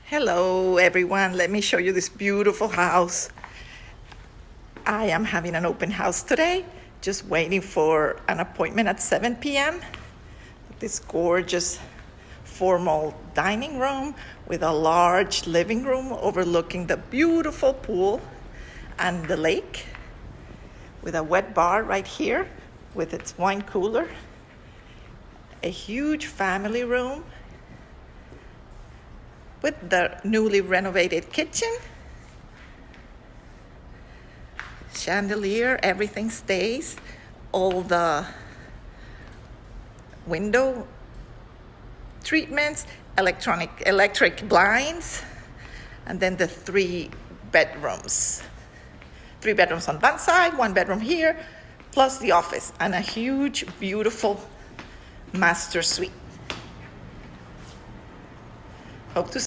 Hello everyone, let me show you this beautiful house. I am having an open house today, just waiting for an appointment at 7 p.m. This gorgeous formal dining room with a large living room overlooking the beautiful pool and the lake, with a wet bar right here with its wine cooler, a huge family room with the newly renovated kitchen, chandelier, everything stays, all the window treatments, electric blinds, and then the three bedrooms on that side, one bedroom here, plus the office, and a huge, beautiful master suite. Hope to